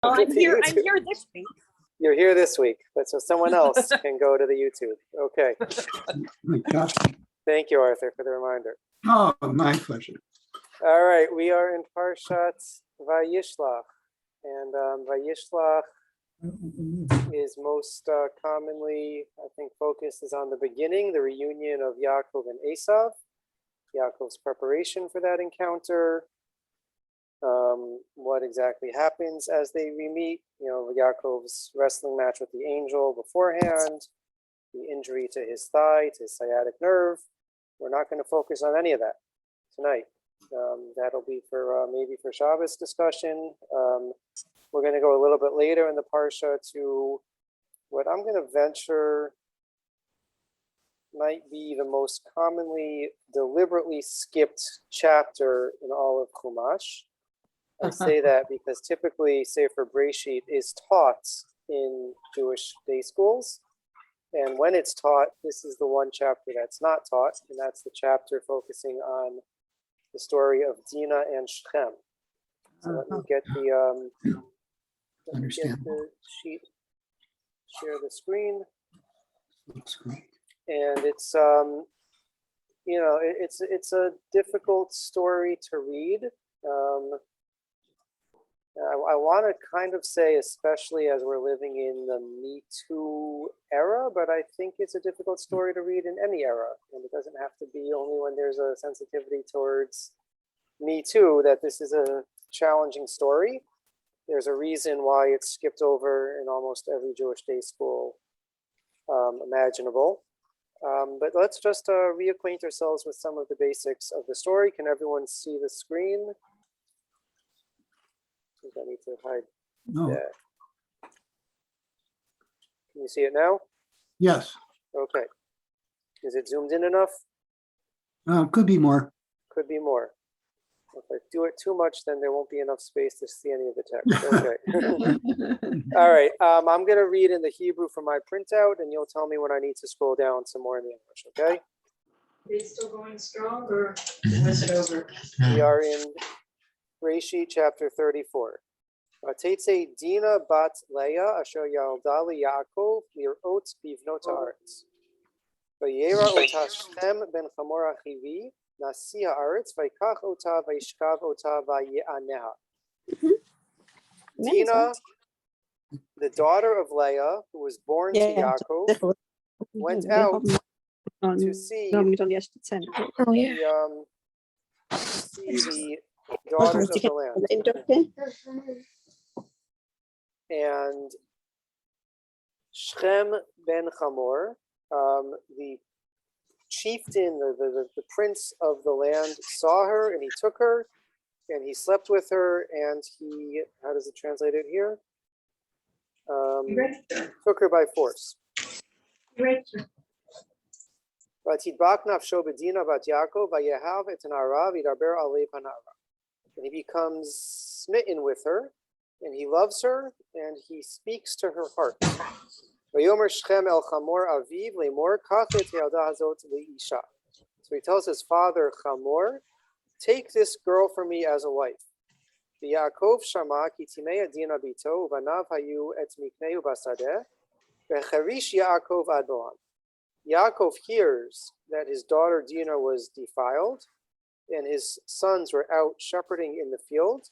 I'm here this week. You're here this week, but so someone else can go to the YouTube. Okay. My gosh. Thank you, Arthur, for the reminder. Oh, my pleasure. All right, we are in Parshat Vayishlach, and Vayishlach is most commonly, I think, focused is on the beginning, the reunion of Yaakov and Esav, Yaakov's preparation for that encounter, what exactly happens as they re-meet, Yaakov's wrestling match with the angel beforehand, the injury to his thigh, to his sciatic nerve. We're not going to focus on any of that tonight. That'll be for maybe for Shabbos discussion. We're going to go a little bit later in the Parsha to what I'm going to venture might be the most commonly deliberately skipped chapter in all of Chumash. I say that because typically Sefer Breshit is taught in Jewish day schools. And when it's taught, this is the one chapter that's not taught, and that's the chapter focusing on the story of Dinah and Shechem. So let me get the sheet, share the screen. Looks great. And it's it's a difficult story to read. I want to kind of say, especially as we're living in the Me Too era, but I think it's a difficult story to read in any era. And it doesn't have to be only when there's a sensitivity towards Me Too that this is a challenging story. There's a reason why it's skipped over in almost every Jewish day school imaginable. But let's just reacquaint ourselves with some of the basics of the story. Can everyone see the screen? I need to hide that. Can you see it now? Yes. Okay. Is it zoomed in enough? Could be more. Could be more. If I do it too much, then there won't be enough space to see any of the text. Okay. All right. I'm going to read in the Hebrew from my printout, and you'll tell me when I need to scroll down some more in the English, okay? Are they still going strong, or is it over? We are in Breshit chapter 34. Vatetse Dinah bat Leah asher yalda Yaakov lirot bivnot haaretz. Vayera ota Shechem ben Chamor achivi nasi haaretz vayikach ota vayishkav ota vaye'aneha. Dinah, the daughter of Leah, who was born to Yaakov, went out to see the daughters of the land. And Shechem ben Chamor, the chieftain, the prince of the land, saw her, and he took her, and he slept with her, and he, how does it translate it here? Took her by force. Vatidbak nafsho b'Dinah bat Yaakov vayehav et na'ara v'yidaber alei panara. And he becomes smitten with her, and he loves her, and he speaks to her heart. Vayomer Shechem el Chamor aviv le'mor kach et hayalda hazot le'isha. So he tells his father Chamor, take this girl for me as a wife. V'Yaakov shama ki timei Dinah bito uvanav hayu et mikneu basadeh v'charish Yaakov ad bo'am. Yaakov hears that his daughter Dinah was defiled, and his sons were out shepherding in the field,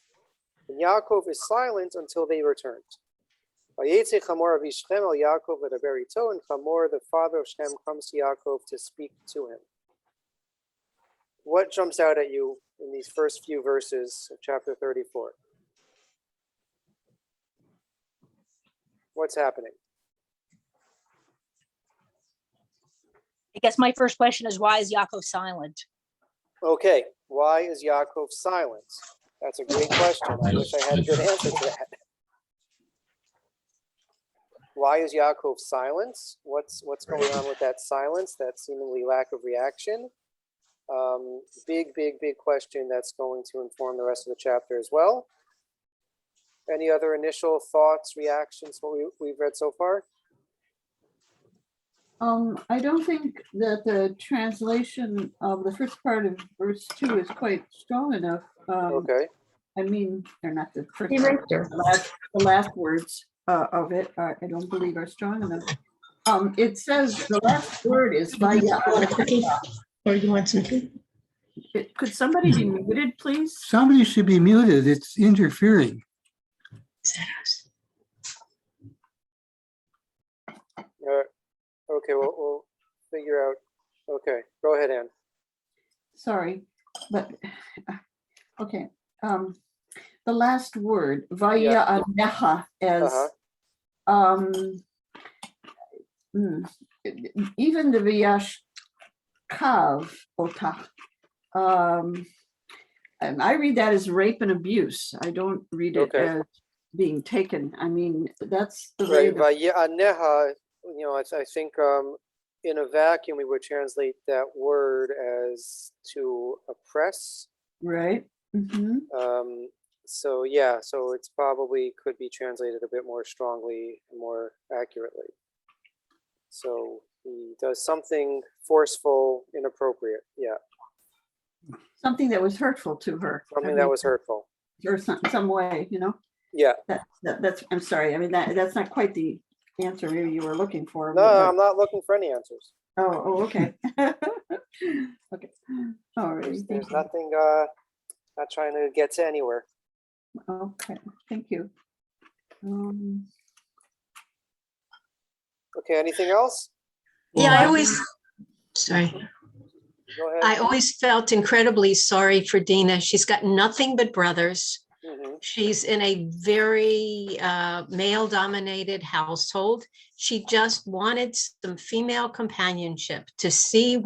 and Yaakov is silent until they returned. Vayetze Chamor avi Shechem el Yaakov ledaber ito, and Chamor, the father of Shechem, comes to Yaakov to speak to him. What jumps out at you in these first few verses of chapter 34? What's happening? I guess my first question is, why is Yaakov silent? Okay, why is Yaakov silent? That's a great question. I wish I had a good answer to that. Why is Yaakov silent? What's going on with that silence, that seemingly lack of reaction? Big question that's going to inform the rest of the chapter as well. Any other initial thoughts, reactions, what we've read so far? I don't think that the translation of the first part of verse 2 is quite strong enough. Okay. I mean, they're not the first, He raped her. the last words of it, I don't believe are strong enough. It says the last word is You want a cookie? vaya. Or you want some tea? Could somebody be muted, please? Somebody should be muted. It's interfering. Is that us? Okay, we'll figure out. Okay, go ahead, Ann. Sorry, but, okay. The last word, vaya aneha, as, even the viyash kav otach. And I read that as rape and abuse. I don't read it Okay. as being taken. I mean, that's the way. Right, Vayi'aneha, I think in a vacuum we would translate that word as to oppress. Right. Mhm. So yeah, so it's probably could be translated a bit more strongly and more accurately. So he does something forceful, inappropriate. Yeah, Something that was hurtful to her. something that was hurtful. Or some way, Yeah. That's, I'm sorry. I mean, that's not quite the answer maybe you were looking for. No, but- I'm not looking for any answers. Oh, okay. Okay. All right. There's nothing. Not trying to get to anywhere. Okay, thank you. Okay. Anything else? Yeah, I always, sorry. Go ahead. I always felt incredibly sorry for Dinah. She's got nothing but brothers. Mhm. She's in a very male-dominated household. She just wanted some female companionship to see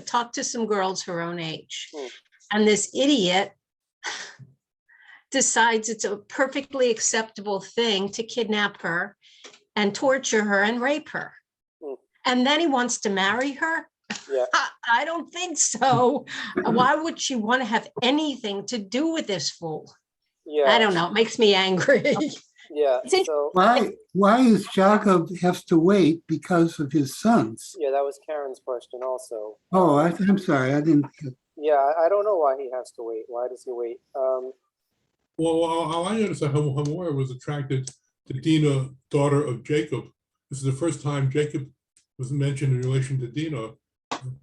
talk to some girls her own age. Hmm. And this idiot decides it's a perfectly acceptable thing to kidnap her and torture her and rape her. Hmm. And then he wants to marry her. Yeah. I don't think so. Why would she want to have anything to do with this fool? Yeah. I don't know. It makes me angry. Yeah. It's interesting. So Why is Jacob has to wait because of his sons? yeah, that was Karen's question also. Oh, I'm sorry. I didn't. Yeah, I don't know why he has to wait. Why does he wait? Well, how I understand, Hamor was attracted to Dinah, daughter of Jacob. This is the first time Jacob was mentioned in relation to Dinah.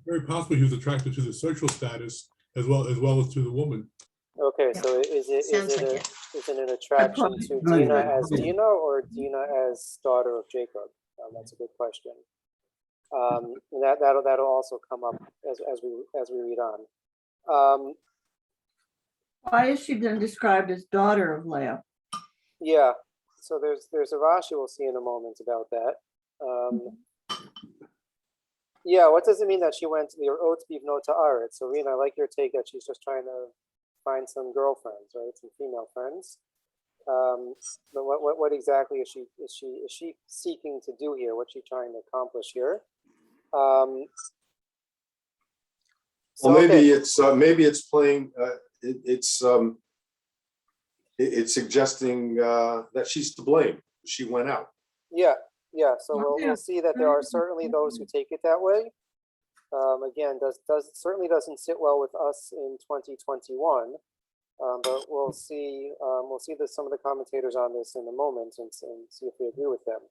Very possibly he was attracted to the social status as well as to the woman. Okay, Yeah. so is it an attraction to Right. Dinah as Dinah or Dinah as daughter of Jacob? That's a good question. And that'll also come up as we read on. Why is she then described as daughter of Leah? Yeah, so there's a Rashi we'll see in a moment about that. Yeah, what does it mean that she went to the Oat Bivno to Aretz? So Rena, I like your take that she's just trying to find some girlfriends, right? Some female friends. But what exactly is she seeking to do here? What's she trying to accomplish here? Well, So, maybe okay. it's playing. It's suggesting that she's to blame. She went out. Yeah. So Yeah. we'll see that there are certainly those who take it that way. Again, certainly doesn't sit well with us in 2021. But we'll see some of the commentators on this in a moment and see if we agree with them.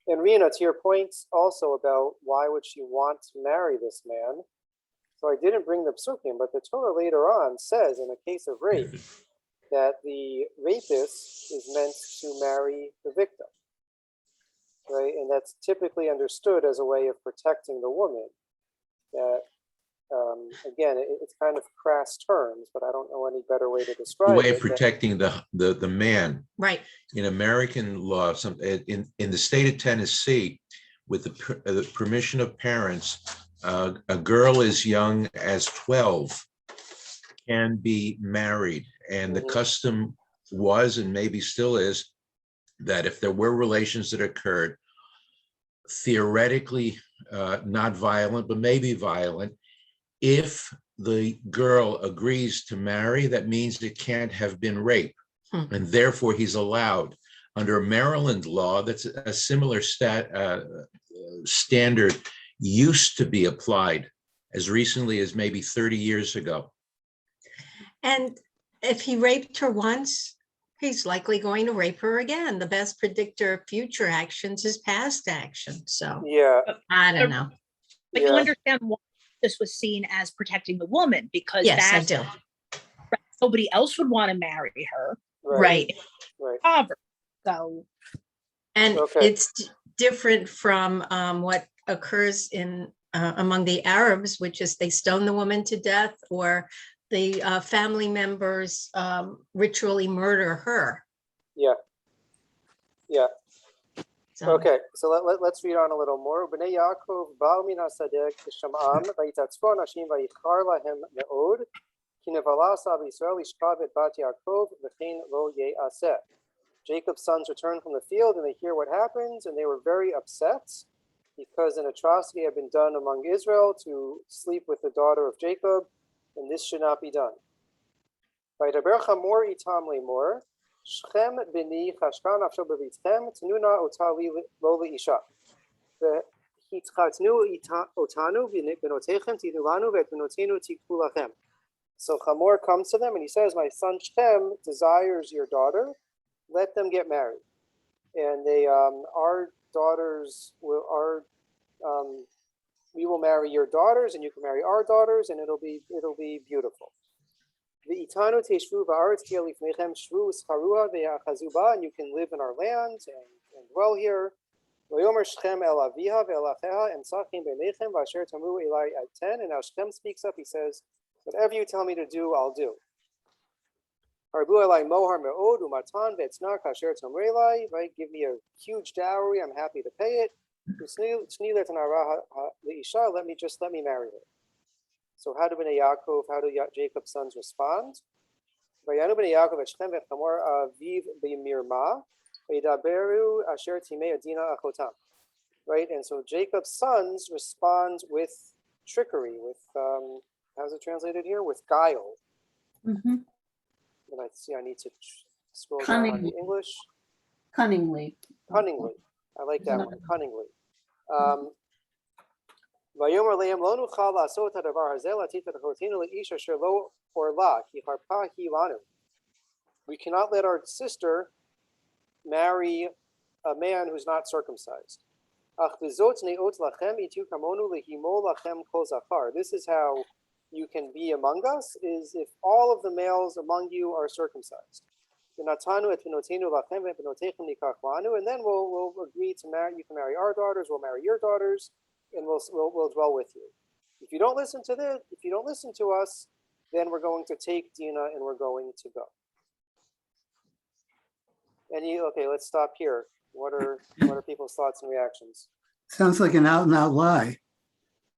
And Rena, to your point also about why would she want to marry this man? So I didn't bring the psukim, but the Torah later on says in a case of rape that the rapist is meant to marry the victim, right? And that's typically understood as a way of protecting the woman. That again, it's kind of crass terms, but I don't know any better way to The describe way it. of protecting the man. Right. In American law, in the state of Tennessee, with the permission of parents, a girl as young as 12 can be married. And the Mhm. custom was, and maybe still is, that if there were relations that occurred, theoretically not violent, but maybe violent, if the girl agrees to marry, that means it can't have been rape. And therefore he's allowed. Under Maryland law, that's a similar standard used to be applied as recently as maybe 30 years ago. And if he raped her once, he's likely going to rape her again. The best predictor of future actions is past action. So Yeah, I don't know. But you yeah, understand why this was seen as protecting the woman, because Yes, I that's do. nobody else would want to marry her. right, Right. right. Cover. So And Okay. it's different from what occurs in among the Arabs, which is they stone the woman to death, or the family members ritually murder her. Yeah, yeah. So, Okay, so let's read on a little more. Bnei Yaakov ba'u min hasadeh kisham'am vayitatzu anashim vayichar lahem me'od ki nevala sa b'Yisrael yishkav et bat Yaakov v'chein lo ye'aseh. Jacob's sons returned from the field and they hear what happens, and they were very upset because an atrocity had been done among Israel to sleep with the daughter of Jacob, and this should not be done. Vayidaber chamor itam lemor. Shchem bini chashka nafsho b'vitchem tenuna otali lo leisha. V'hitchatnu otanu b'notechem titnu lanu v'etnotenu tiktu lachem. So Chamor comes to them and he says, "My son Shchem desires your daughter. Let them get married." And they, our daughters will, we will marry your daughters, and you can marry our daughters, and it'll be beautiful. V'itanu teshvu va'aretz ki alifnechem shvu scharuha ve'achazu ba, and you can live in our land and dwell here. V'yomer Shchem el aviha ve'el acheha emsachim b'nechem v'asher tamu elai aten. And now Shchem speaks up. He says, "Whatever you tell me to do, I'll do." Harbu elai mohar me'od umatan ve'etzna kasher tamu elai. Right, give me a huge dowry. I'm happy to pay it. Let me marry her. So how do Bnei Yaakov, how do Jacob's sons respond? Vayanu Bnei Yaakov et Shchem v'et Chamor aviv b'mirma v'yidaberu asher timei Dinah achotam. Right, and so Jacob's sons respond with trickery, with how's it translated here? With guile. Mhm. And I see I need to scroll down on the Cunningly. English. Cunningly. Cunningly. I like that one. Cunningly. Vayomer lehem lo nuchal la'asot hadavar hazeh latit v'chotenu le'ish asher lo orla ki harpa hi lanu. We cannot let our sister marry a man who's not circumcised. Ach v'zot ne'ot lachem itu kamonu lehimo lachem kol zachar. This is how you can be among us, is if all of the males among you are circumcised. V'natanu et v'notenu lachem ve'v'notechem nikach lanu. And then we'll agree to marry. You can marry our daughters. We'll marry your daughters. And we'll dwell with you. If you don't listen to us, then we're going to take Dinah and we're going to go. And okay, let's stop here. What are people's thoughts and reactions? Sounds like an out and out lie.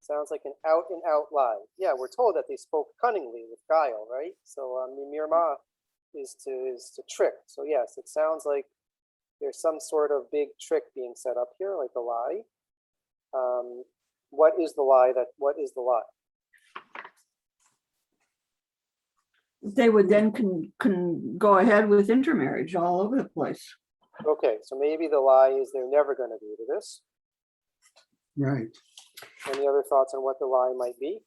Sounds like an out and out lie. Yeah, we're told that they spoke cunningly with guile, right? So mirma is to trick. So yes, it sounds like there's some sort of big trick being set up here, like a lie. What is the lie? What is the lie? They would then can go ahead with intermarriage all over the place. Okay, so maybe the lie is they're never going to agree to this. Right. Any other thoughts on what the lie might be?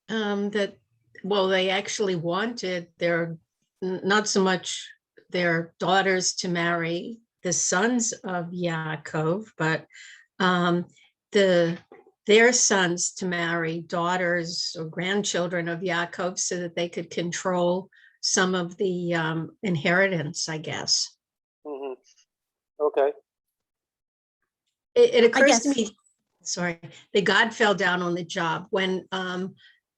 They actually wanted not so much their daughters to marry the sons of Yaakov, but their sons to marry daughters or grandchildren of Yaakov so that they could control some of the inheritance, I guess. Mm-hmm. Okay. It occurs to guess- me, sorry, that God fell down on the job. When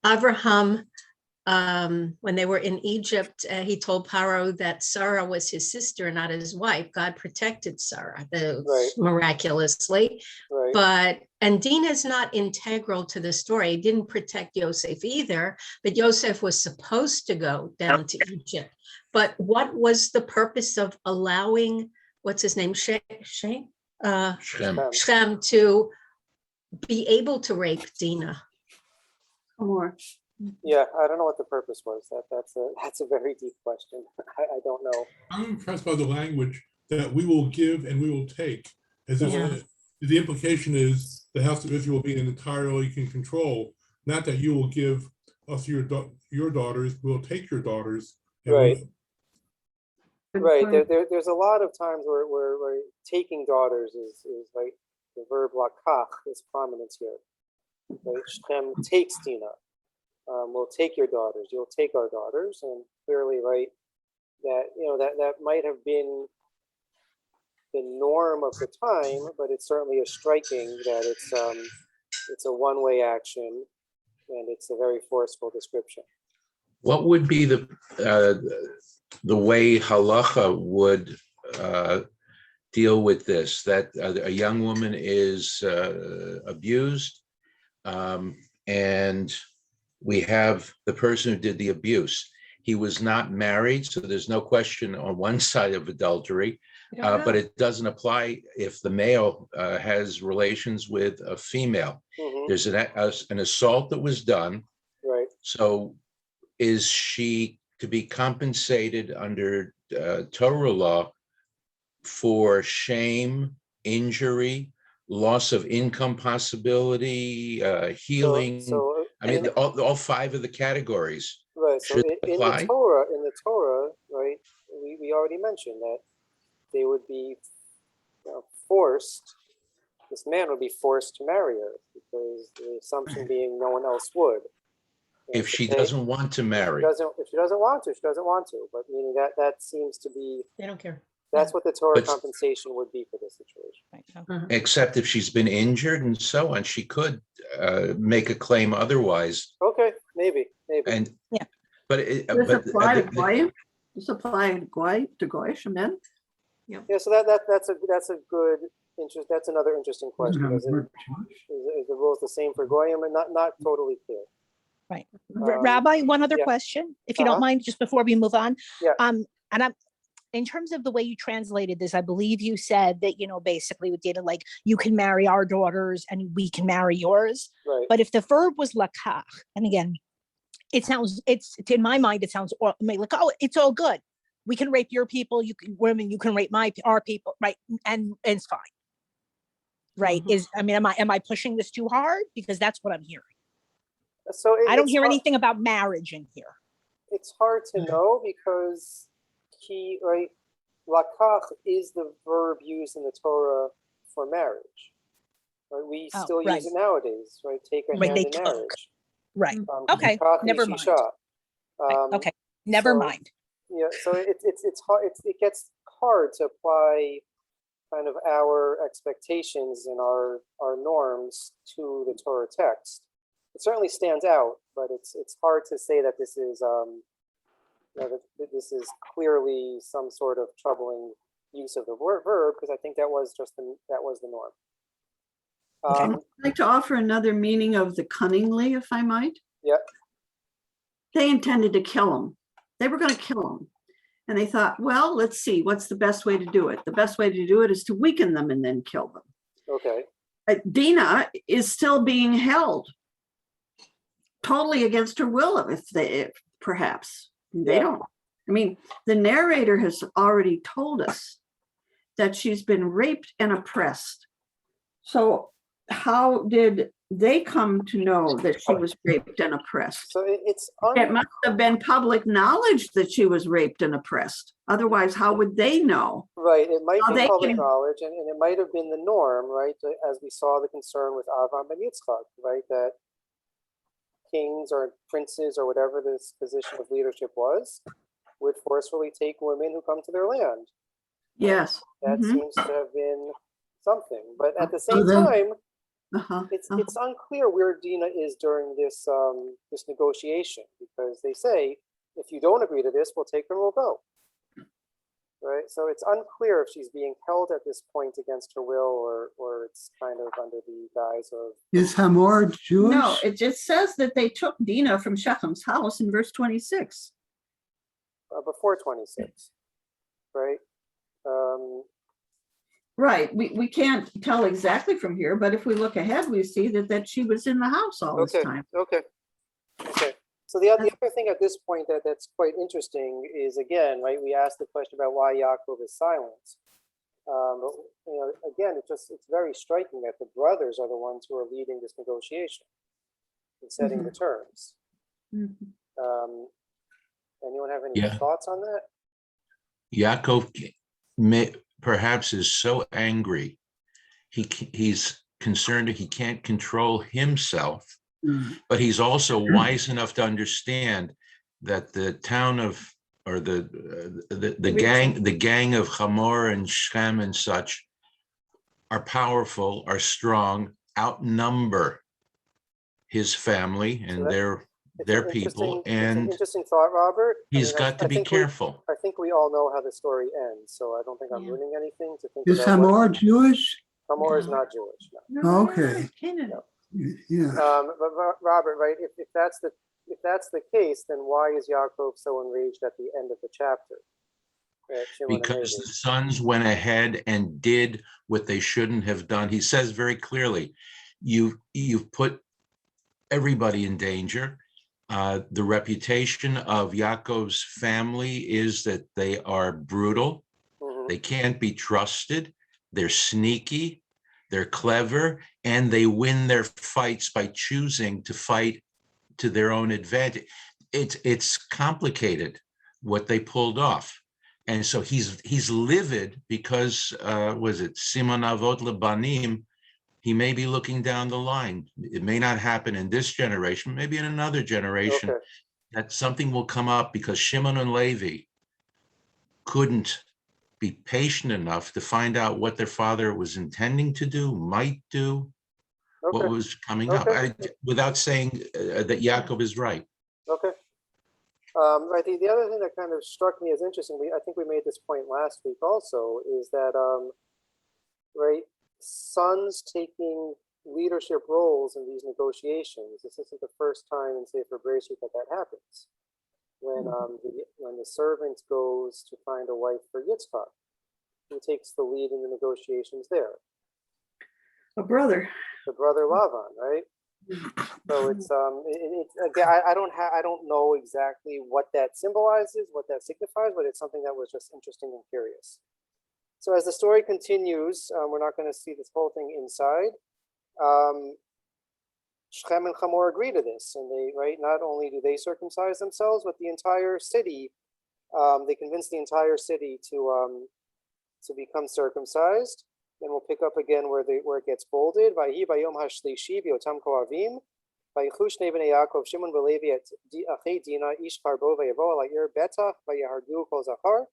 Abraham, when they were in Egypt, he told Pharaoh that Sarah was his sister, not his wife. God protected Sarah Right. miraculously. Right. And Dinah is not integral to the story. He didn't protect Yosef either, but Yosef was supposed to go down to Egypt. But what was the purpose of allowing, what's his name, Shem. Shem to be able to rape Dinah? Or Yeah, I don't know what the purpose was. That's a very deep question. I don't know. I'm impressed by the language that we will give and we will take. As if Yeah. the implication is the house of Israel will be entirely in control, not that you will give us your daughters, we'll take your daughters, And Right. Good Right. point. There's a lot of times where taking daughters is like the verb lakach is prominent here. Right? Shem takes Dinah. We'll take your daughters. You'll take our daughters, and clearly, right, that that might have been the norm of the time, but it certainly is striking that it's a one-way action, and it's a very forceful description. What would be the way halacha would deal with this? That a young woman is abused, and we have the person who did the abuse. He was not married, so there's no question on one side of adultery, but it doesn't apply if the male has relations with a female. Mhm. There's an assault that was done. Right. So is she to be compensated under Torah law for shame, injury, loss of income possibility, healing? So I mean, all five of the categories. right. So Should in apply? the Torah, right, we already mentioned that they would be forced. This man would be forced to marry her because the assumption being no one else would. And If to she say- doesn't want to marry. if she doesn't want to, she doesn't want to. But meaning that seems to be They don't care. that's what the Torah But- compensation would be for this situation. Right. Except if she's been injured and so on, she could make a claim otherwise. Okay, maybe. And, Yeah. but, Does but apply to Goyim? Does apply to Goyish men? Yeah, so that's a good interest. That's another interesting question. Is the rules the same for Goyim? And not totally clear. Right. Um, Rabbi, one other yeah. question, if you Uh-huh. don't mind, just before we move on. Yeah. And I'm, in terms of the way you translated this, I believe you said that, basically with data, like you can marry our daughters and we can marry yours. Right. But if the verb was lakach, and again, it's in my mind, it sounds like, oh, it's all good. We can rape your people, you can rape our people, right? And it's fine. Right. Mhm. Am I pushing this too hard? Because that's what I'm hearing. So I don't it's hear hard- anything about marriage in here. It's hard to know because lakach is the verb used in the Torah for marriage. Right? We Oh, still right. use it nowadays, right? Take a Right, hand they in took. marriage. Right. Um, Okay, lakach never is mind. shisha. Right, okay, never so- mind. Yeah, so it's hard. It gets hard to apply kind of our expectations and our norms to the Torah text. It certainly stands out, but it's hard to say that this is that this is clearly some sort of troubling use of the verb, because I think that was the norm. I'd like to offer another meaning of the cunningly, if I might. Yeah. They intended to kill him. They were going to kill him. And they thought, well, let's see, what's the best way to do it? The best way to do it is to weaken them and then kill them. Okay. Dinah is still being held totally against her will, if perhaps. They Yeah. don't. I mean, the narrator has already told us that she's been raped and oppressed. So how did they come to know that she was raped and oppressed? So it's It must have been public knowledge that she was raped and oppressed. Otherwise, how would they know? right. It might How be they public can- knowledge, and it might have been the norm, right? As we saw the concern with Avram and Yitzchak, right? That kings or princes or whatever this position of leadership was would forcefully take women who come to their land. Yes. That Mhm. seems to have been something. But at the So same then- time, Uh-huh. it's unclear where Dinah is during this this negotiation, because they say, if you don't agree to this, we'll take her and we'll go. Right. So it's unclear if she's being held at this point against her will, or it's kind of under the guise of Is Hamor Jewish? No, it just says that they took Dinah from Shechem's house in verse 26. Before 26. Right. Right. We can't tell exactly from here, but if we look ahead, we see that she was in the house all this time. Okay. So the other thing at this point that's quite interesting is, again, right, we asked the question about why Yaakov is silent. But, again, it's very striking that the brothers are the ones who are leading this negotiation and setting the terms. Mhm. Anyone have any Yeah. thoughts on that? Yaakov perhaps is so angry. He's concerned that he can't control himself, but he's also wise enough to understand that the town of, or the gang of Hamor and Shem and such are powerful, are strong, outnumber his family and So It's their an people, interesting- it's an and interesting thought, Robert. he's I got to be think careful. I think we all know how the story ends, so I don't think I'm Yeah. ruining anything to think Is about what Hamor Jewish? Hamor is No. not Jewish. No. No, Okay. Canada. Yeah. But Robert, right? If that's the case, then why is Yaakov so enraged at the end of the chapter? At Shimon and Because Levi? the sons went ahead and did what they shouldn't have done. He says very clearly, you've put everybody in danger. The reputation of Yaakov's family is that they are brutal. Mhm. They can't be trusted. They're sneaky. They're clever, and they win their fights by choosing to fight to their own advantage. It's complicated what they pulled off. And so he's livid because was it Simon Avot Lebanim? He may be looking down the line. It may not happen in this generation, maybe in another generation, Okay. that something will come up because Shimon and Levi couldn't be patient enough to find out what their father was intending to do, might do, what Okay. was coming up, without saying that Yaakov is right. Okay. I think the other thing that kind of struck me as interesting, I think we made this point last week also, is that right, sons taking leadership roles in these negotiations. This isn't the first time in Sefer Bereshit that happens. When the servant goes to find a wife for Yitzchak, who takes the lead in the negotiations there? A brother. The brother Lavan, right? So it's again, I don't know exactly what that symbolizes, what that signifies, but it's something that was just interesting and curious. So as the story continues, we're not going to see this whole thing inside. Shechem and Hamor agree to this, and they, right, not only do they circumcise themselves, but the entire city, they convince the entire city to become circumcised. And we'll pick up again where it gets bolded. Vayhi bayom hashlishi biotam koavim. Vayichu shnei bnei Yaakov Shimon v'Levi et achei Dinah ish karbo vayavo al ha'ir betach vayahargu kol zachar.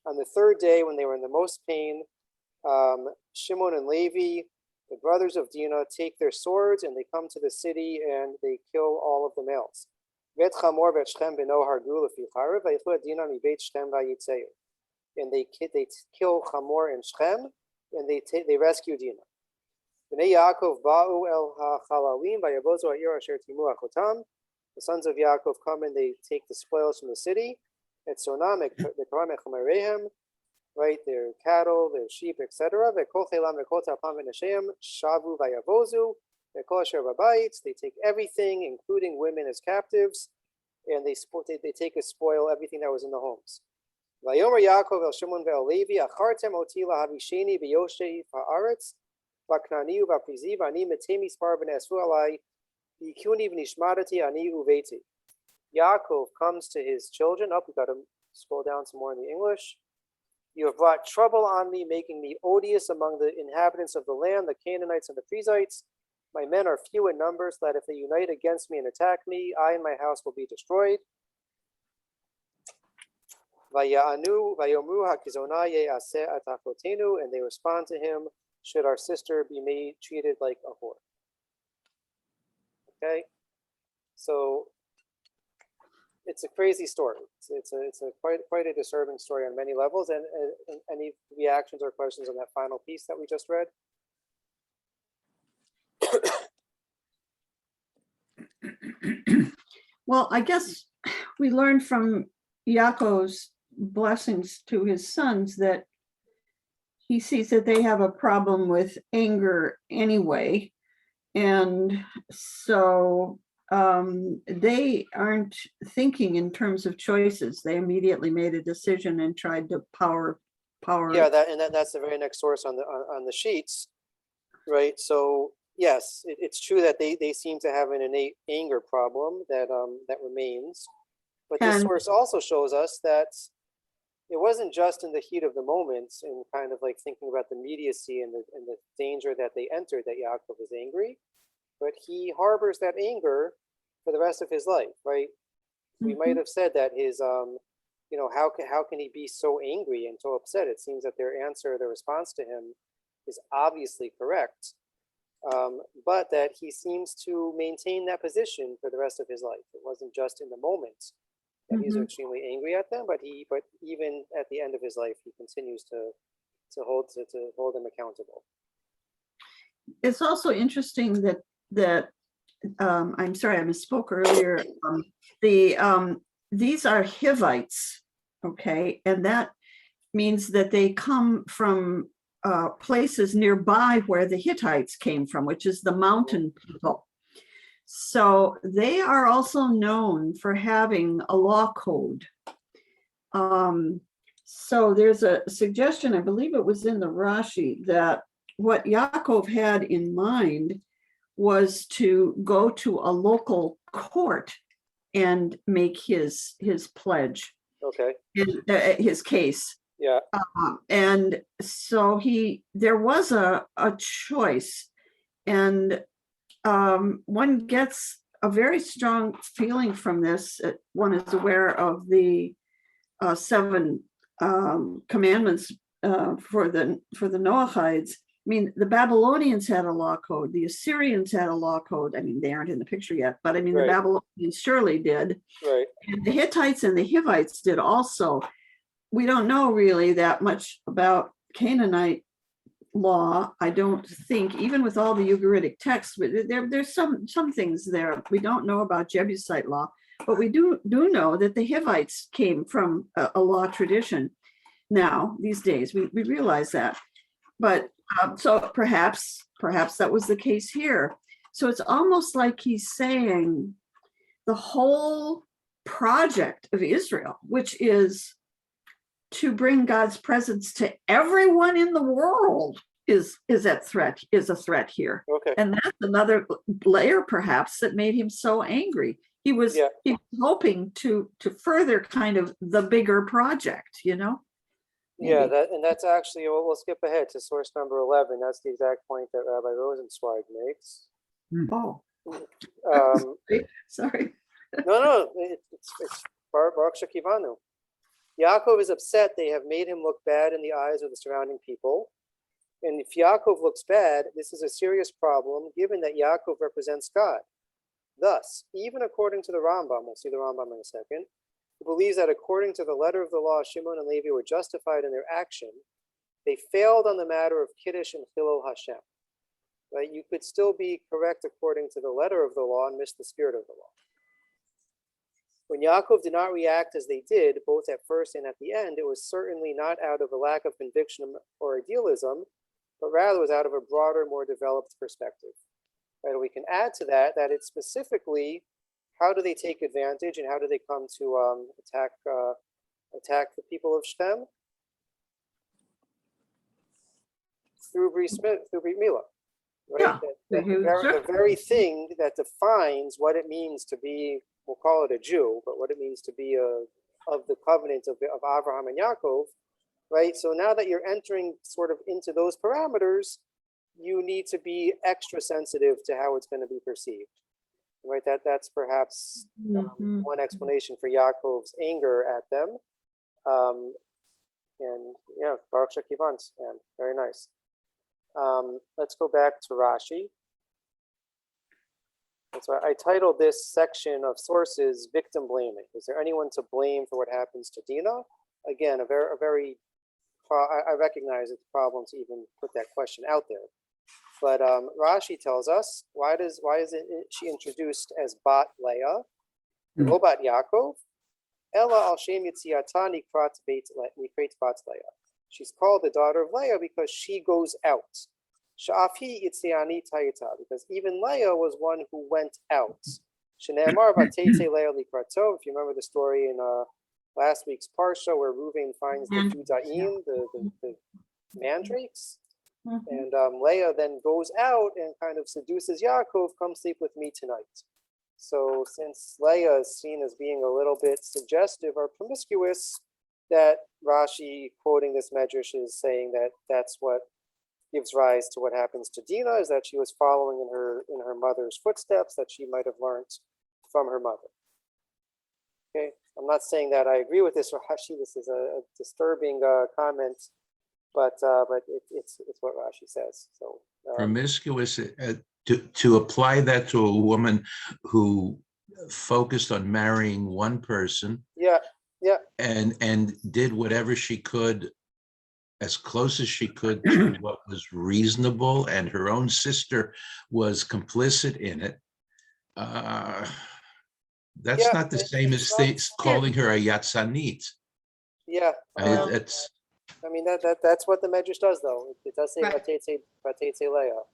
On the third day, when they were in the most pain, Shimon and Levi, the brothers of Dinah, take their swords and they come to the city and they kill all of the males. Vet Chamor vet Shechem beno hargu lefi charev vayichu et Dinah mi beit Shechem vayitzeu. And they kill Hamor and Shechem, and they rescue Dinah. Bnei Yaakov ba'u el ha'chalalim vayavozu ha'ir asher timu achotam. The sons of Yaakov come and they take the spoils from the city. Et sonam ekram echamerehem, right? Their cattle, their sheep, etc. Ve'kol chelam ve'kol tapam v'neshem shavu vayavozu. Ve'kol asher b'bayit. They take everything, including women, as captives, and they take as spoil everything that was in the homes. Vayomer Yaakov el Shimon ve'el Levi achartem oti lahavisheni b'yoshei ha'aretz v'knani u'v'aprizi v'ani metei mispar v'ne'asu alai v'yikuni v'nishmadati ani uveiti. Yaakov comes to his children. We got to scroll down some more in the English. You have brought trouble on me, making me odious among the inhabitants of the land, the Canaanites and the Perizzites. My men are few in numbers, that if they unite against me and attack me, I and my house will be destroyed. And they respond to him, should our sister be treated like a whore? Okay, so it's a crazy story. It's a quite a disturbing story on many levels. And any reactions or questions on that final piece that we just read? Well, I guess we learned from Yaakov's blessings to his sons that he sees that they have a problem with anger anyway. And so they aren't thinking in terms of choices. They immediately made a decision and tried to power. Yeah, that's the very next source on the sheets, right? So yes, it's true that they seem to have an innate anger problem that remains. But this And- source also shows us that it wasn't just in the heat of the moment and kind of like thinking about the immediacy and the danger that they entered that Yaakov is angry, but he harbors that anger for the rest of his life, right? We might have said that his, how can he be so angry and so upset? It seems that their response to him is obviously correct, but that he seems to maintain that position for the rest of his life. It wasn't just in the moment that he's extremely angry at them, but even at the end of his life, he continues to hold them accountable. It's also interesting that I'm sorry, I misspoke earlier. These are Hivites, okay, and that means that they come from places nearby where the Hittites came from, which is the mountain people. So they are also known for having a law code. So there's a suggestion, I believe it was in the Rashi, that what Yaakov had in mind was to go to a local court and make his pledge, Okay. his case. Yeah. And so there was a choice, and one gets a very strong feeling from this. One is aware of the 7 commandments for the Noachides. I mean, the Babylonians had a law code. The Assyrians had a law code. I mean, they aren't in the picture yet, but I mean, Right. the Babylonians surely did. Right. And the Hittites and the Hivites did also. We don't know really that much about Canaanite law. I don't think, even with all the Ugaritic texts, there's some things there. We don't know about Jebusite law, but we do know that the Hivites came from a law tradition. Now, these days, we realize that. But so perhaps that was the case here. So it's almost like he's saying the whole project of Israel, which is to bring God's presence to everyone in the world, is a threat here. Okay. And that's another layer perhaps that made him so angry. He was hoping to further kind of the bigger project, Yeah, Maybe. that's actually, we'll skip ahead to source number 11. That's the exact point that Rabbi Rosenzweig makes. Oh, sorry. No, it's Baruch Shekivanu. Yaakov is upset they have made him look bad in the eyes of the surrounding people. And if Yaakov looks bad, this is a serious problem, given that Yaakov represents God. Thus, even according to the Rambam, we'll see the Rambam in a second, who believes that according to the letter of the law, Shimon and Levi were justified in their action, they failed on the matter of Kiddush and Chilul Hashem. Right? You could still be correct according to the letter of the law and miss the spirit of the law. When Yaakov did not react as they did, both at first and at the end, it was certainly not out of a lack of conviction or idealism, but rather was out of a broader, more developed perspective. Right? And we can add to that it's specifically how do they take advantage and how do they come to attack the people of Shem? Through Brit Milah. Right? Yeah. The very thing that defines what it means to be, we'll call it a Jew, but what it means to be of the covenant of Abraham and Yaakov, right? So now that you're entering sort of into those parameters, you need to be extra sensitive to how it's going to be perceived, right? That's perhaps one explanation for Yaakov's anger at them. And yeah, Baruch Shekivant, and very nice. Let's go back to Rashi. And so I titled this section of sources "Victim Blaming." Is there anyone to blame for what happens to Dinah? Again, I recognize it's a problem to even put that question out there. But Rashi tells us why is she introduced as Bat Leah, Lo Bat Yaakov, Ella al Shem Yitziata Nikrat Bat Leah. She's called the daughter of Leah because she goes out. Sha'afi Yitziani Tayita, because even Leah was one who went out. Shneimar Vatete Leah Likrato. If you remember the story in last week's Parsha where Reuven finds the Judaim, the mandrakes, and Leah then goes out and kind of seduces Yaakov, come sleep with me tonight. So since Leah is seen as being a little bit suggestive or promiscuous, that Rashi, quoting this medrash, is saying that that's what gives rise to what happens to Dinah, is that she was following in her mother's footsteps that she might have learned from her mother. Okay, I'm not saying that I agree with this Rashi. This is a disturbing comment, but it's what Rashi says. So Promiscuous, to apply that to a woman who focused on marrying one person. Yeah. And did whatever she could, as close as she could to what was reasonable, and her own sister was complicit in it. That's not the same as calling her a yatzanit. Yeah. It's I mean, that's what the medrash does, though. It does say Right. Vatetse Leah.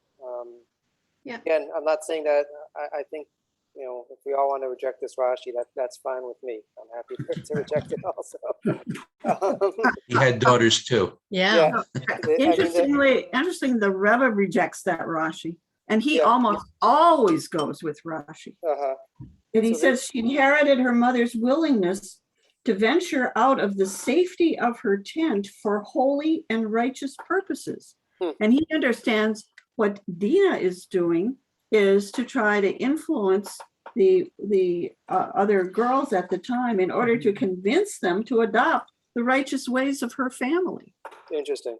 Yeah. Again, I'm not saying that. I think, if we all want to reject this Rashi, that's fine with me. I'm happy to reject it also. he had daughters too. Yeah. Interesting, the Rebbe rejects that Rashi, and he Yeah. almost always goes with Rashi. And he So says she inherited her mother's willingness to venture out of the safety of her tent for holy and righteous purposes. And he understands what Dinah is doing is to try to influence the other girls at the time in order to convince them to adopt the righteous ways of her family. Interesting.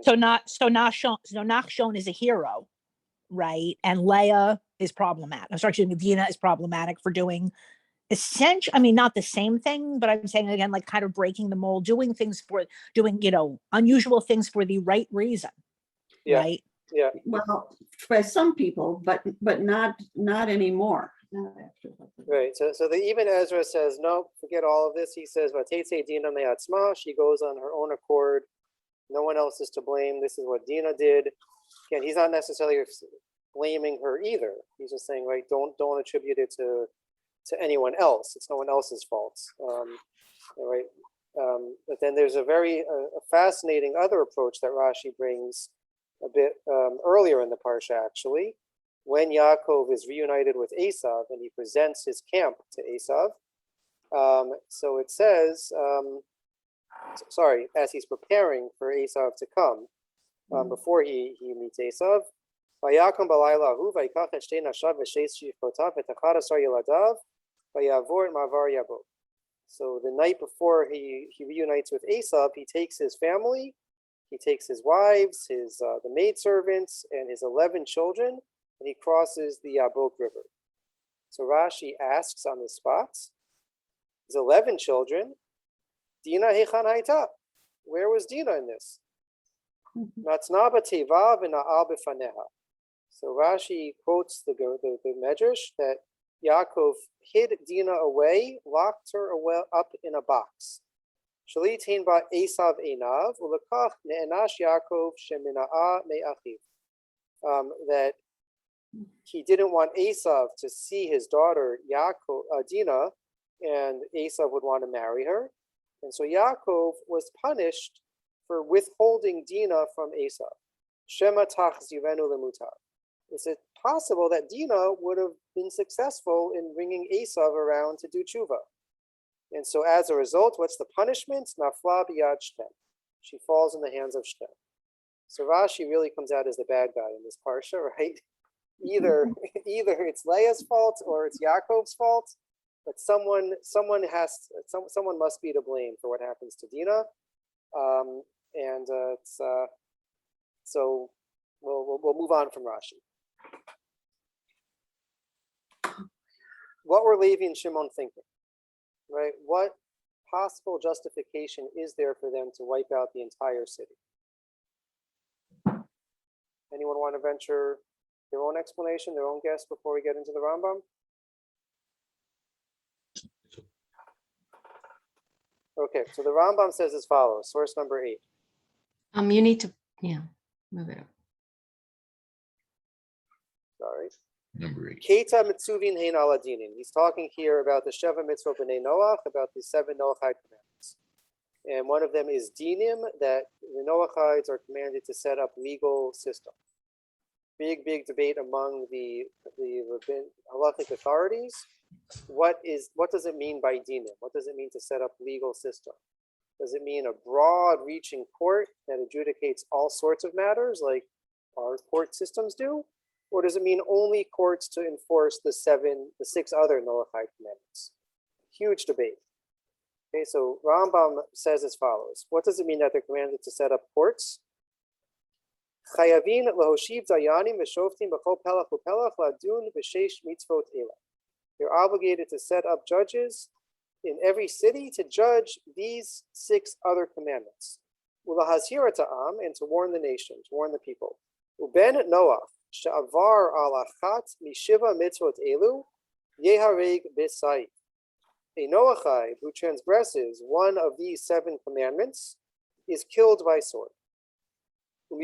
So Nachshon is a hero, right? And Leah is problematic. I'm sorry, Dinah is problematic for doing essentially, I mean, not the same thing, but I'm saying again, like kind of breaking the mold, doing unusual things for the right reason. Yeah. Right. Yeah. Well, by some people, but not anymore. Right. So the even Ezra says, no, forget all of this. He says, Vatetse Dinah me'atzma. She goes on her own accord. No one else is to blame. This is what Dinah did. Again, he's not necessarily blaming her either. He's just saying, right, don't attribute it to anyone else. It's no one else's fault. Right. But then there's a very fascinating other approach that Rashi brings a bit earlier in the parsha, actually, when Yaakov is reunited with Esav and he presents his camp to Esav. So it says, as he's preparing for Esav to come, before he meets Esav, Vayakom balayla hu vayikach et shtei nashav v'sheis shifrotav v'tachad asar yeladav vayavor et mavar yabo. So the night before he reunites with Esav, he takes his family, he takes his wives, the maidservants, and his 11 children, and he crosses the Yabok River. So Rashi asks on the spot, his 11 children, Dinah hechan hayta. Where was Dinah in this? Natna b'teva v'na'al b'faneha. So Rashi quotes the medrash that Yaakov hid Dinah away, locked her up in a box. Shalitin ba Esav enav ulekach ne'enash Yaakov shemina'a me'achiv. That he didn't want Esav to see his daughter Dinah, and Esav would want to marry her, and so Yaakov was punished for withholding Dinah from Esav. Shema tachzirenu lemutar. Is it possible that Dinah would have been successful in bringing Esav around to do tshuva? And so as a result, what's the punishment? Nafla b'yad Shtem. She falls in the hands of Shtem. So Rashi really comes out as the bad guy in this parsha, right? Either it's Leah's fault or it's Yaakov's fault, but someone must be to blame for what happens to Dinah. So we'll move on from Rashi. What were Levi and Shimon thinking? Right? What possible justification is there for them to wipe out the entire city? Anyone want to venture their own explanation, their own guess before we get into the Rambam? Okay, so the Rambam says as follows, source number 8. You need to, move it up. Sorry. Number 8. Keita mitzuvin hein aladinin. He's talking here about the Sheva mitzvot b'nei Noach, about the 7 Noachide commandments. And one of them is dinim, that the Noachides are commanded to set up legal system. big debate among the halachic authorities. What does it mean by dinim? What does it mean to set up legal system? Does it mean a broad-reaching court that adjudicates all sorts of matters like our court systems do? Or does it mean only courts to enforce the 6 other Noachide commandments? Huge debate. Okay, so Rambam says as follows. What does it mean that they're commanded to set up courts? Chayavin lahoshiv dayanim v'shoftim b'chol pelach u'pelach ladun b'sheish mitzvot elah. You're obligated to set up judges in every city to judge these 6 other commandments. Ulahazhir ta'am, and to warn the nation, to warn the people. Uben Noach she'avar al achat mishiva mitzvot elu yehareg b'sayif. A Noachide who transgresses one of these 7 commandments is killed by sword. And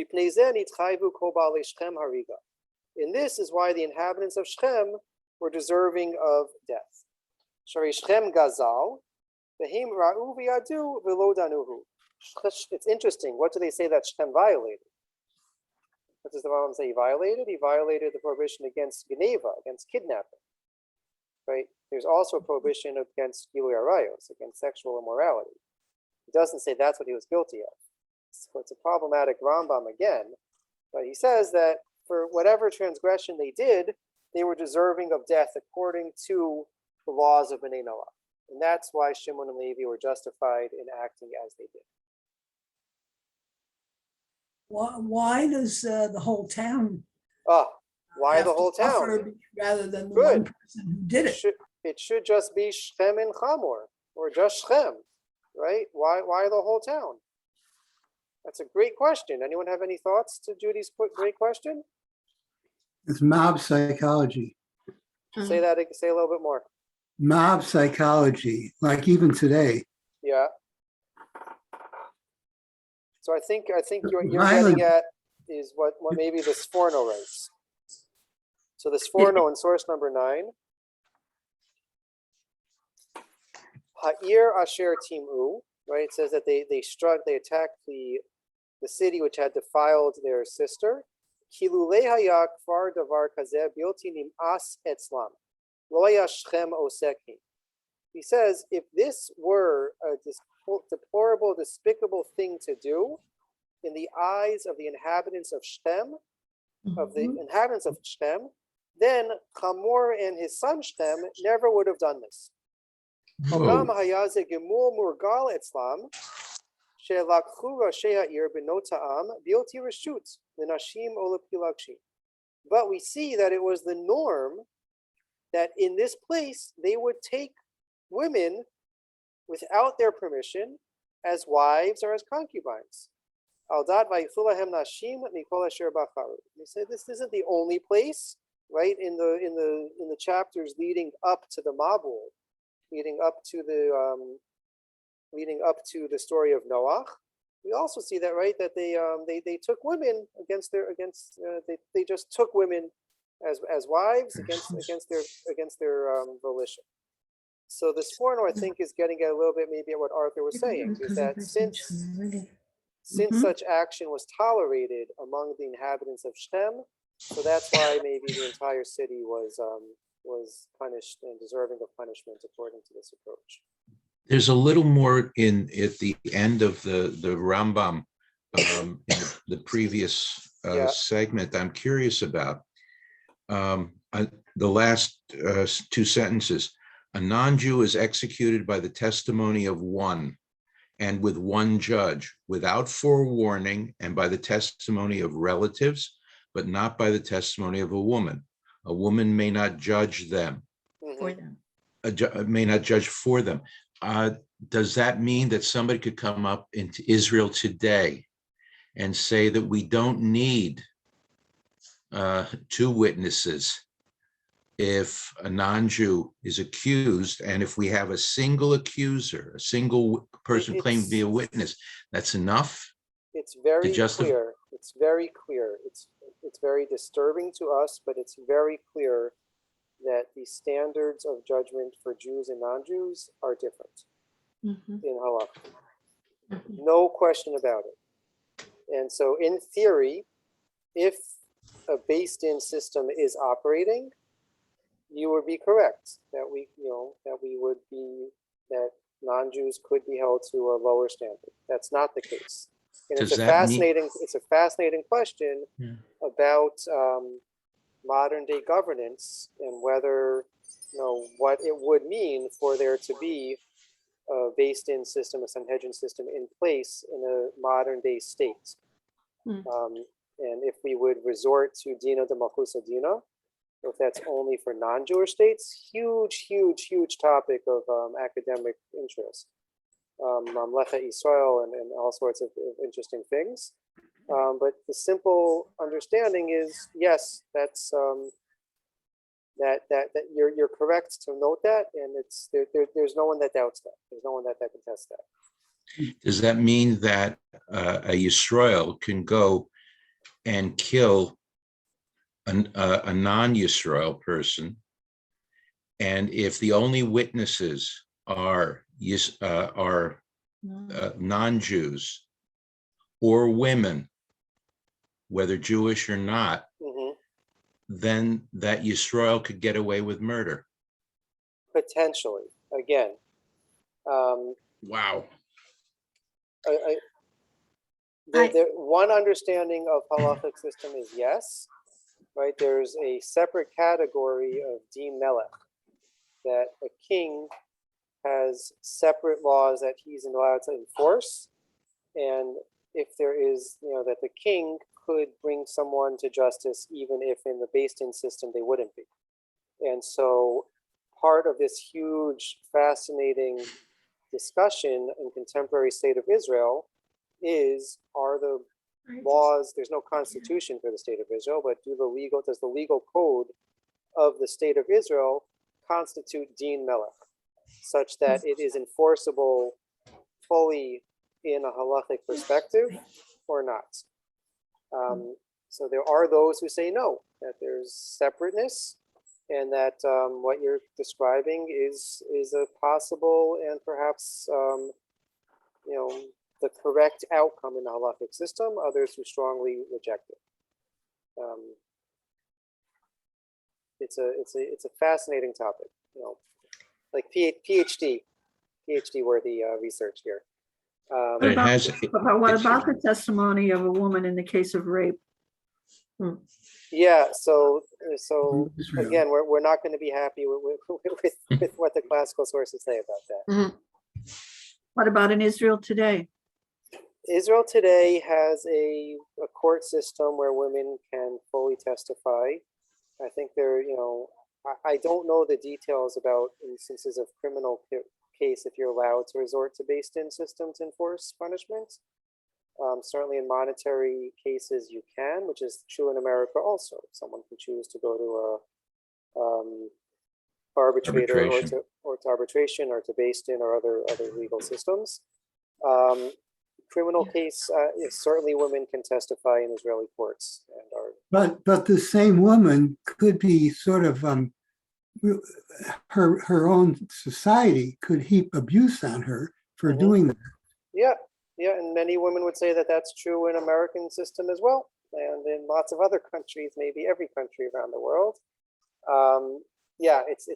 this is why the inhabitants of Shechem were deserving of death. Shechem gazal, v'hem ra'u v'yadu v'lo danuhu. It's interesting. What do they say that Shechem violated? What does the Rambam say he violated? He violated the prohibition against Geneva, against kidnapping. Right? There's also a prohibition against Gilui Arayos, against sexual immorality. He doesn't say that's what he was guilty of. So it's a problematic Rambam again, but he says that for whatever transgression they did, they were deserving of death according to the laws of Bnei Noach. And that's why Shimon and Levi were justified in acting as they did. Why does the whole town? Why the whole town? Rather than the one person who did it. It should just be Shechem and Chamor, or just Shechem, right? Why the whole town? That's a great question. Anyone have any thoughts to Judy's great question? It's mob psychology. Say a little bit more. Mob psychology, like even today. Yeah. So I think you're getting at is what maybe the Sforno writes. So the Sforno in source number 9. Ha'ir asher timu, right? It says that they attacked the city which had defiled their sister. Kilulei hayak far davar kazeh bilti nim'as etzlam. Lo haya Shechem oseki. He says, if this were a deplorable, despicable thing to do in the eyes of the inhabitants of Shechem, then Hamor and his son Shechem never would have done this. Omnam hayaze gemul murgal etzlam, she'lakhu rashei ha'ir benot ha'am bilti reshut l'nashim o lepilagshim. But we see that it was the norm that in this place they would take women without their permission as wives or as concubines. Aldat vaychulahem nashim mikol asher bacharu. They say this isn't the only place, right? In the chapters leading up to the Mabul, leading up to the story of Noach, we also see that, right, that they took women they just took women as wives against their volition. So the Sforno, I think, is getting at a little bit maybe at what Arthur was saying, is that since such action was tolerated among the inhabitants of Shechem, so that's why maybe the entire city was punished and deserving of punishment according to this approach. There's a little more at the end of the Rambam in the previous segment I'm curious about. The last 2 sentences. A non-Jew is executed by the testimony of one and with one judge, without forewarning, and by the testimony of relatives, but not by the testimony of a woman. A woman may not judge them. For them. May not judge for them. Does that mean that somebody could come up into Israel today and say that we don't need 2 witnesses if a non-Jew is accused, and if we have a single accuser, a single person claimed to be a witness, that's enough? It's very clear. It's very clear. It's very disturbing to us, but it's very clear that the standards of judgment for Jews and non-Jews are different in halakha. No question about it. And so in theory, if a based-in system is operating, you would be correct that that non-Jews could be held to a lower standard. That's not the case. And Does it's a that mean- fascinating question Yeah. about modern day governance and whether, what it would mean for there to be a based-in system, a Sanhedrin system in place in a modern day state. And if we would resort to Dinah de Malchusa Dinah, if that's only for non-Jewish states, huge topic of academic interest. Mamlechet Israel and all sorts of interesting things. But the simple understanding is, yes, that's that you're correct to note that, and there's no one that doubts that. There's no one that contests that. Does that mean that a Yisrael can go and kill a non-Yisrael person, and if the only witnesses are non-Jews or women, whether Jewish or not, then that Yisrael could get away with murder? Potentially, again. Wow. One understanding of halachic system is yes, right? There's a separate category of din melech, that a king has separate laws that he's allowed to enforce, and if there is, that the king could bring someone to justice even if in the based-in system they wouldn't be. And so part of this huge, fascinating discussion in contemporary state of Israel is, are the laws, there's no constitution for the state of Israel, but does the legal code of the state of Israel constitute din melech, such that it is enforceable fully in a halachic perspective or not? So there are those who say no, that there's separateness, and that what you're describing is a possible and perhaps the correct outcome in the halachic system. Others who strongly reject it. It's a fascinating topic. Like PhD worthy research here. But it has. But what about the testimony of a woman in the case of rape? Yeah, so Israel. again, we're not going to be happy with what the classical sources say about that. What about in Israel today? Israel today has a court system where women can fully testify. I think I don't know the details about instances of criminal case if you're allowed to resort to based-in system to enforce punishment. Certainly in monetary cases you can, which is true in America also. Someone can choose to go to a arbitrator or to arbitration or to based-in or other legal systems. Criminal case, certainly women can testify in Israeli courts and are. But the same woman could be sort of her own society could heap abuse on her for doing that. Yeah, and many women would say that that's true in American system as well, and in lots of other countries, maybe every country around the world. Yeah, it's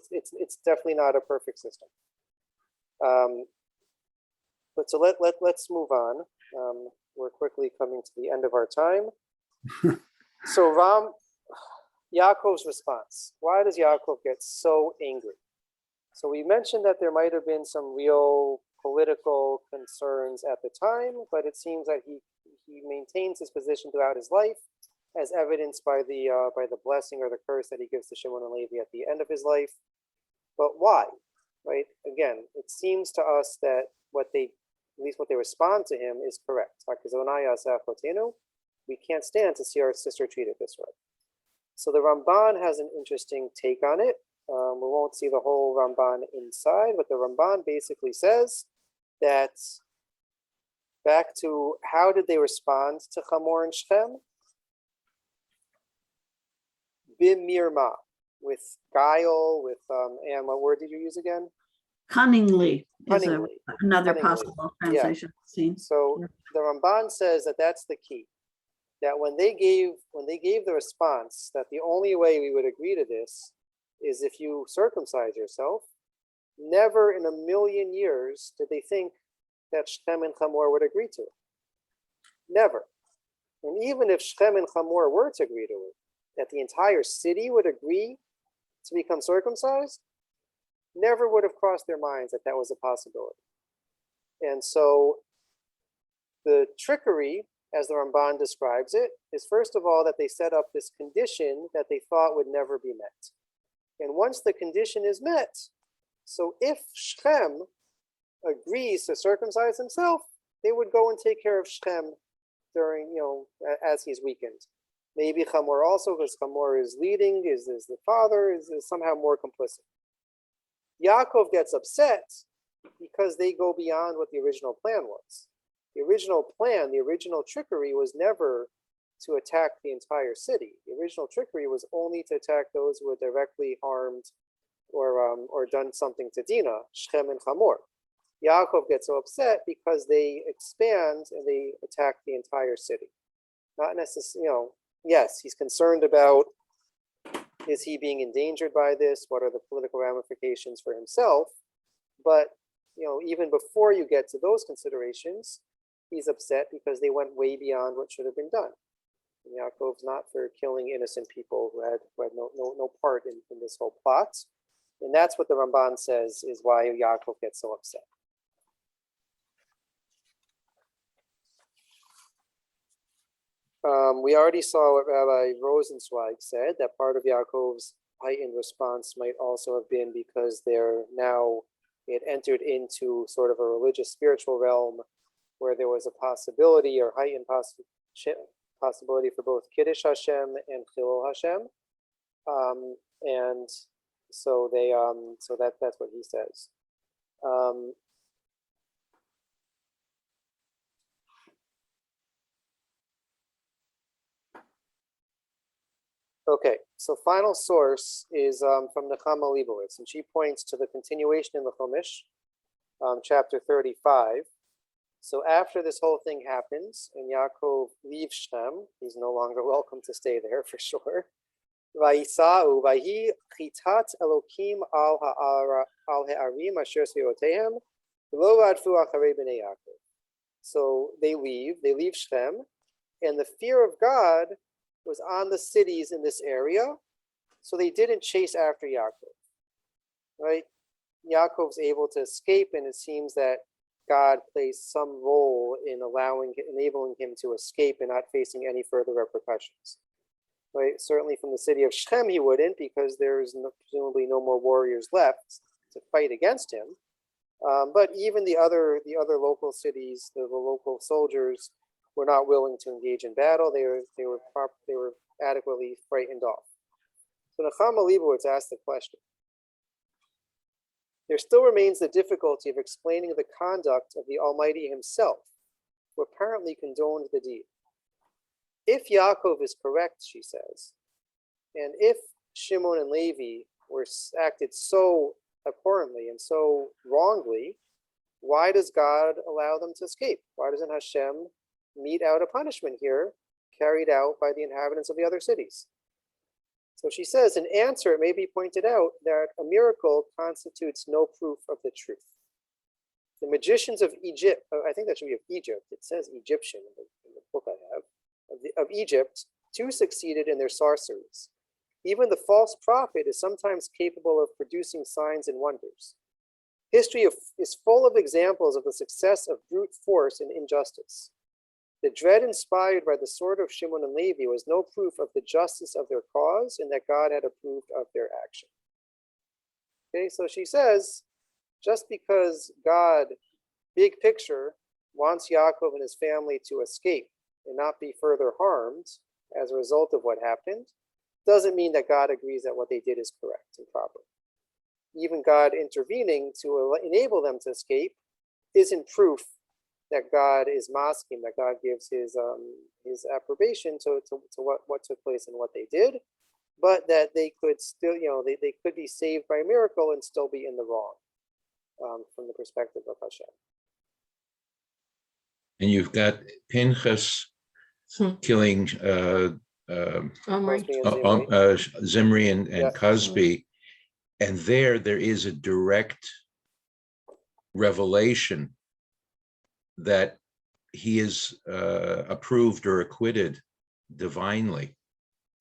definitely not a perfect system. But so let's move on. We're quickly coming to the end of our time. So Yaakov's response. Why does Yaakov get so angry? So we mentioned that there might have been some real political concerns at the time, but it seems that he maintains his position throughout his life, as evidenced by the blessing or the curse that he gives to Shimon and Levi at the end of his life. But why? Right? Again, it seems to us that what they respond to him is correct. We can't stand to see our sister treated this way. So the Ramban has an interesting take on it. We won't see the whole Ramban inside, but the Ramban basically says that back to how did they respond to Hamor and Shechem? Bimirma, with guile, with and what word did you use again? Cunningly is another Cunningly. possible translation. So the Ramban says that that's the key. that when they gave the response that the only way we would agree to this is if you circumcise yourself, never in a million years did they think that Shechem and Hamor would agree to it. Never. And even if Shechem and Hamor were to agree to it, that the entire city would agree to become circumcised, never would have crossed their minds that that was a possibility. And so the trickery, as the Ramban describes it, is first of all that they set up this condition that they thought would never be met. And once the condition is met, so if Shechem agrees to circumcise himself, they would go and take care of Shechem during, as he's weakened. Maybe Hamor also, because Hamor is leading, is the father, is somehow more complicit. Yaakov gets upset because they go beyond what the original plan was. The original plan, the original trickery was never to attack the entire city. The original trickery was only to attack those who were directly harmed or done something to Dinah, Shechem and Hamor. Yaakov gets so upset because they expand and they attack the entire city. Not necessarily, yes, he's concerned about, is he being endangered by this? What are the political ramifications for himself? But, even before you get to those considerations, he's upset because they went way beyond what should have been done. And Yaakov's not for killing innocent people who had no part in this whole plot. And that's what the Ramban says is why Yaakov gets so upset. We already saw what Rabbi Rosenzweig said, that part of Yaakov's heightened response might also have been because it entered into sort of a religious spiritual realm where there was a possibility or heightened possibility for both Kiddush Hashem and Chilul Hashem. And so that's what he says. Okay, so final source is from Nechama Leibowitz, and she points to the continuation in the Chumash, chapter 35. So after this whole thing happens, and Yaakov leaves Shem, he's no longer welcome to stay there for sure. Vayisa'u, vayi chitat Elokim al ha'arim asher svirotehem, v'lo radfu acharei b'nei Yaakov. So they leave Shem, and the fear of God was on the cities in this area, so they didn't chase after Yaakov, right? Yaakov's able to escape, and it seems that God plays some role in enabling him to escape and not facing any further repercussions, right? Certainly from the city of Shechem he wouldn't, because there's presumably no more warriors left to fight against him. But even the other local cities, the local soldiers, were not willing to engage in battle. They were adequately frightened off. So Nechama Leibowitz asked the question: there still remains the difficulty of explaining the conduct of the Almighty himself, who apparently condoned the deed. If Yaakov is correct, she says, and if Shimon and Levi were acted so abhorrently and so wrongly, why does God allow them to escape? Why doesn't Hashem mete out a punishment here carried out by the inhabitants of the other cities? So she says, in answer, it may be pointed out that a miracle constitutes no proof of the truth. The magicians of Egypt, I think that should be of Egypt, it says Egyptian in the book I have, of Egypt, too succeeded in their sorceries. Even the false prophet is sometimes capable of producing signs and wonders. History is full of examples of the success of brute force and injustice. The dread inspired by the sword of Shimon and Levi was no proof of the justice of their cause and that God had approved of their action. Okay, so she says, just because God, big picture, wants Yaakov and his family to escape and not be further harmed as a result of what happened, doesn't mean that God agrees that what they did is correct and proper. Even God intervening to enable them to escape isn't proof that God is masking, that God gives his approbation to what took place and what they did, but that they could still, they could be saved by a miracle and still be in the wrong from the perspective of Hashem. And you've got Pinchas killing Omri. Cosby and Zimri. Zimri and Yeah. Cosby. And there is a direct revelation that he is approved or acquitted divinely.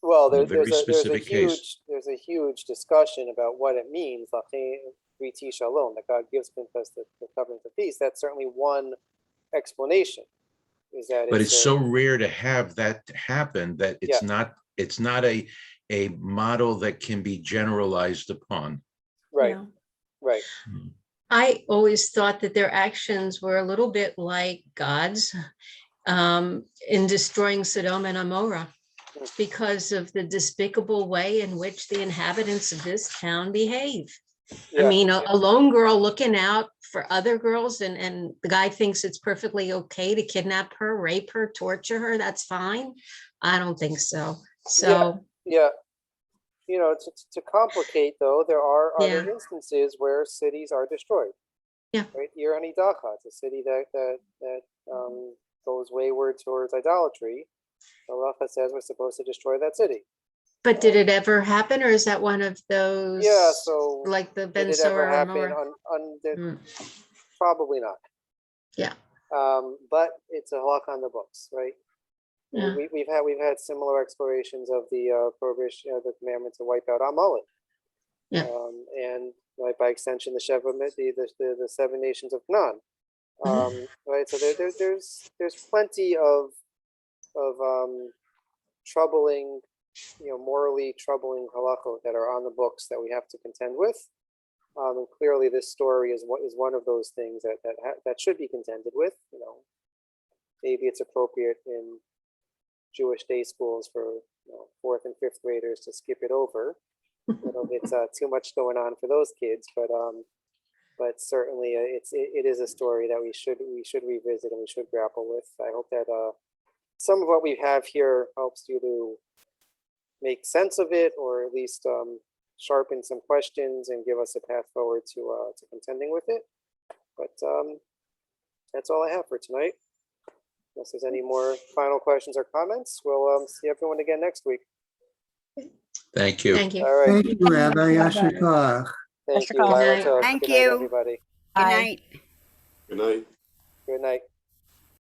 Well, in a there, very there's a specific case. huge discussion about what it means, Riti Shalom, that God gives us the covenant of peace. That's certainly one explanation. Is that But it's a- so rare to have that happen that it's not a model that can be generalized upon. right, Yeah. right. I always thought that their actions were a little bit like God's in destroying Sodom and Gomorrah because of the despicable way in which the inhabitants of this town behave. Yeah. I mean, a lone girl looking out for other girls and the guy thinks it's perfectly okay to kidnap her, rape her, torture her, that's fine. I don't think so. So, Yeah. You know, to complicate though, there are other Yeah. instances where cities are destroyed. Yeah. Right. Irani Dacha, it's a city that goes wayward towards idolatry. Allah says we're supposed to destroy that city. but did it ever happen or is that one of those? Yeah, so like the did Ben it ever Sora happen Amora? probably not. Yeah. But it's a halacha on the books, right? Yeah. We've had similar explorations of the prohibition of the commandment to wipe out Amalek. Yeah. And like by extension the the 7 nations of Canaan. Right. So there's plenty of troubling, morally troubling halachot that are on the books that we have to contend with. And clearly this story is one of those things that should be contended with. Maybe it's appropriate in Jewish day schools for 4th and 5th graders to skip it over. It's too much going on for those kids, but certainly it is a story that we should revisit and we should grapple with. I hope that some of what we have here helps you to make sense of it, or at least sharpen some questions and give us a path forward to contending with it. But that's all I have for tonight. Unless there's any more final questions or comments, we'll see everyone again next week. Thank you. Thank you. All right. Thank you, Rabbi Yashikar. Thank you. Yashikar. Laila Tov. Thank Good night, you. everybody. Good Bye. night. Good night. Good night.